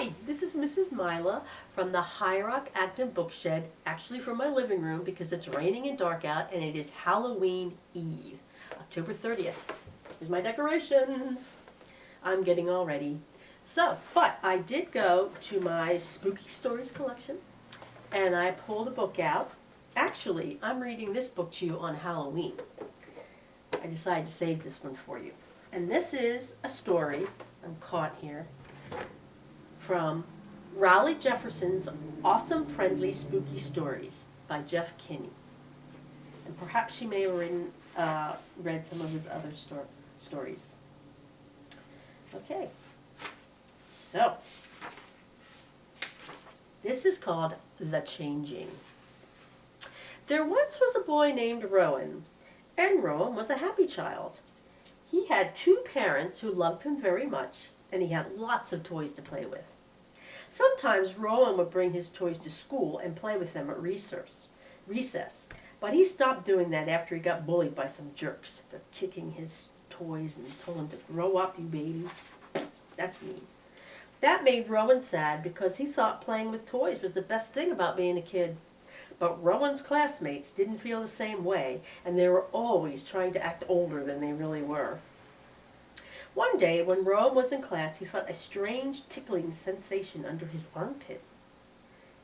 Hi, this is Mrs. Mila from the High Rock Acton Bookshed, actually from my living room because it's raining and dark out and it is Halloween Eve, October 30th. Here's my decorations. I'm getting all ready. But I did go to my Spooky Stories collection and I pulled a book out. Actually, I'm reading this book to you on Halloween. I decided to save this one for you. And this is a story, I'm caught here, from Rowley Jefferson's Awesome Friendly Spooky Stories by Jeff Kinney. And perhaps you may have read some of his other stories. Okay, so this is called The Changing. There once was a boy named Rowan, and Rowan was a happy child. He had two parents who loved him very much, and he had lots of toys to play with. Sometimes Rowan would bring his toys to school and play with them at recess, but he stopped doing that after he got bullied by some jerks for kicking his toys and told him to grow up, you baby. That's mean. That made Rowan sad because he thought playing with toys was the best thing about being a kid. But Rowan's classmates didn't feel the same way, and they were always trying to act older than they really were. One day, when Rowan was in class, he felt a strange tickling sensation under his armpit.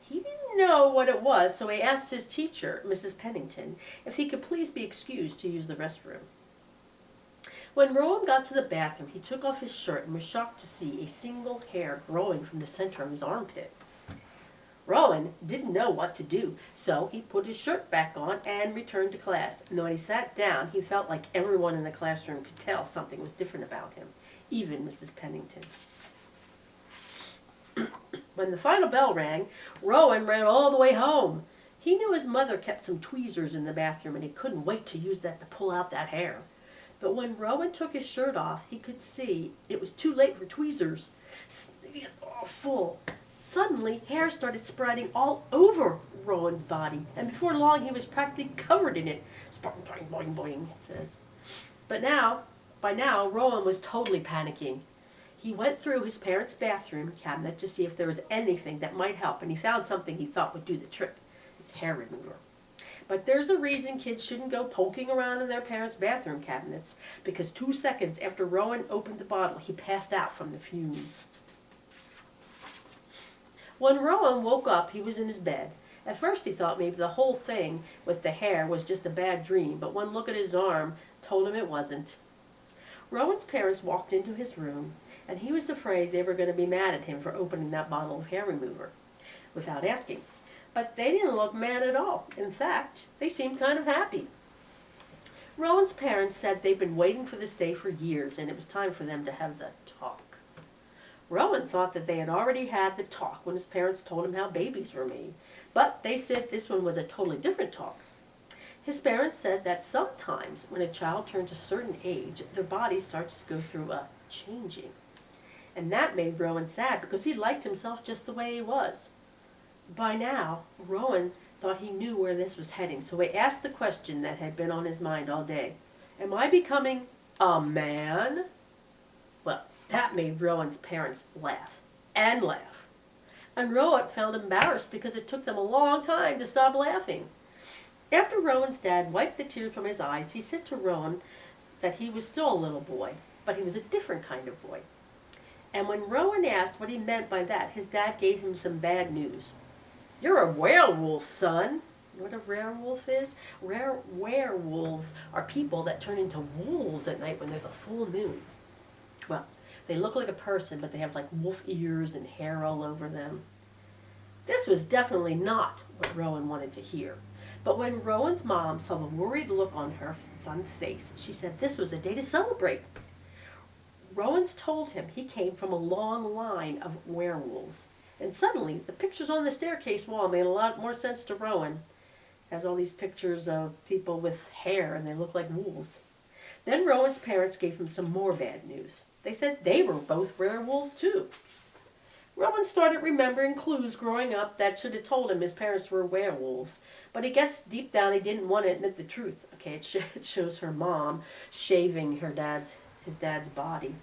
He didn't know what it was, so he asked his teacher, Mrs. Pennington, if he could please be excused to use the restroom. When Rowan got to the bathroom, he took off his shirt and was shocked to see a single hair growing from the center of his armpit. Rowan didn't know what to do, so he put his shirt back on and returned to class. And when he sat down, he felt like everyone in the classroom could tell something was different about him, even Mrs. Pennington. When the final bell rang, Rowan ran all the way home. He knew his mother kept some tweezers in the bathroom, and he couldn't wait to use that to pull out that hair. But when Rowan took his shirt off, he could see it was too late for tweezers. They got all full. Suddenly, hair started spreading all over Rowan's body, and before long he was practically covered in it. Boing, boing, boing, boing, it says. But by now, Rowan was totally panicking. He went through his parents' bathroom cabinet to see if there was anything that might help, and he found something he thought would do the trick. It's hair remover. But there's a reason kids shouldn't go poking around in their parents' bathroom cabinets, because 2 seconds after Rowan opened the bottle, he passed out from the fumes. When Rowan woke up, he was in his bed. At first he thought maybe the whole thing with the hair was just a bad dream, but one look at his arm told him it wasn't. Rowan's parents walked into his room, and he was afraid they were going to be mad at him for opening that bottle of hair remover without asking. But they didn't look mad at all. In fact, they seemed kind of happy. Rowan's parents said they'd been waiting for this day for years, and it was time for them to have the talk. Rowan thought that they had already had the talk when his parents told him how babies were made, but they said this one was a totally different talk. His parents said that sometimes when a child turns a certain age, their body starts to go through a changing. And that made Rowan sad because he liked himself just the way he was. By now, Rowan thought he knew where this was heading, so he asked the question that had been on his mind all day. Am I becoming a man? Well, that made Rowan's parents laugh and laugh. And Rowan felt embarrassed because it took them a long time to stop laughing. After Rowan's dad wiped the tears from his eyes, he said to Rowan that he was still a little boy, but he was a different kind of boy. And when Rowan asked what he meant by that, his dad gave him some bad news. You're a werewolf, son. You know what a werewolf is? Werewolves are people that turn into wolves at night when there's a full moon. Well, they look like a person, but they have like wolf ears and hair all over them. This was definitely not what Rowan wanted to hear. But when Rowan's mom saw the worried look on her son's face, she said this was a day to celebrate. Rowan's told him he came from a long line of werewolves. And suddenly, the pictures on the staircase wall made a lot more sense to Rowan. It has all these pictures of people with hair, and they look like wolves. Then Rowan's parents gave him some more bad news. They said they were both werewolves, too. Rowan started remembering clues growing up that should have told him his parents were werewolves. But I guess deep down he didn't want to admit the truth. Okay, it shows her mom shaving his dad's body.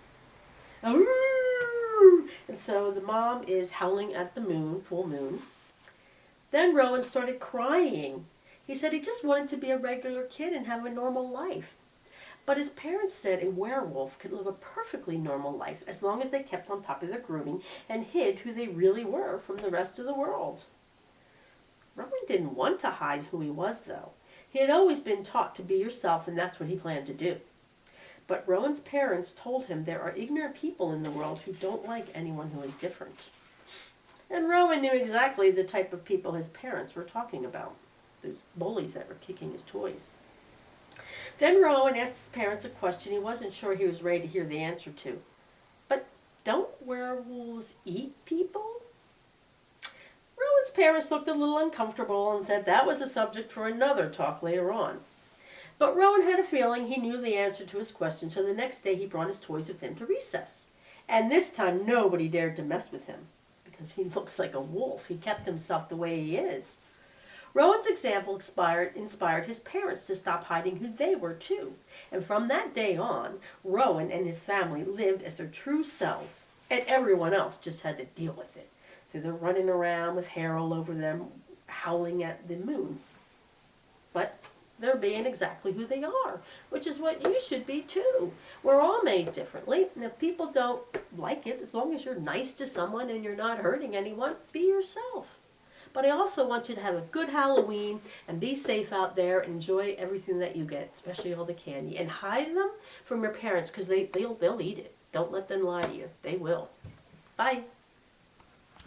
And And so the mom is howling at the moon, full moon. Then Rowan started crying. He said he just wanted to be a regular kid and have a normal life. But his parents said a werewolf could live a perfectly normal life as long as they kept on top of their grooming and hid who they really were from the rest of the world. Rowan didn't want to hide who he was, though. He had always been taught to be yourself, and that's what he planned to do. But Rowan's parents told him there are ignorant people in the world who don't like anyone who is different. And Rowan knew exactly the type of people his parents were talking about. Those bullies that were kicking his toys. Then Rowan asked his parents a question he wasn't sure he was ready to hear the answer to. But don't werewolves eat people? Rowan's parents looked a little uncomfortable and said that was a subject for another talk later on. But Rowan had a feeling he knew the answer to his question, so the next day he brought his toys with him to recess. And this time nobody dared to mess with him, because he looks like a wolf. He kept himself the way he is. Rowan's example inspired his parents to stop hiding who they were too. And from that day on, Rowan and his family lived as their true selves, and everyone else just had to deal with it. So they're running around with hair all over them, howling at the moon. But they're being exactly who they are, which is what you should be too. We're all made differently, and if people don't like it, as long as you're nice to someone and you're not hurting anyone, be yourself. But I also want you to have a good Halloween and be safe out there and enjoy everything that you get, especially all the candy. And hide them from your parents because they'll eat it. Don't let them lie to you. They will. Bye.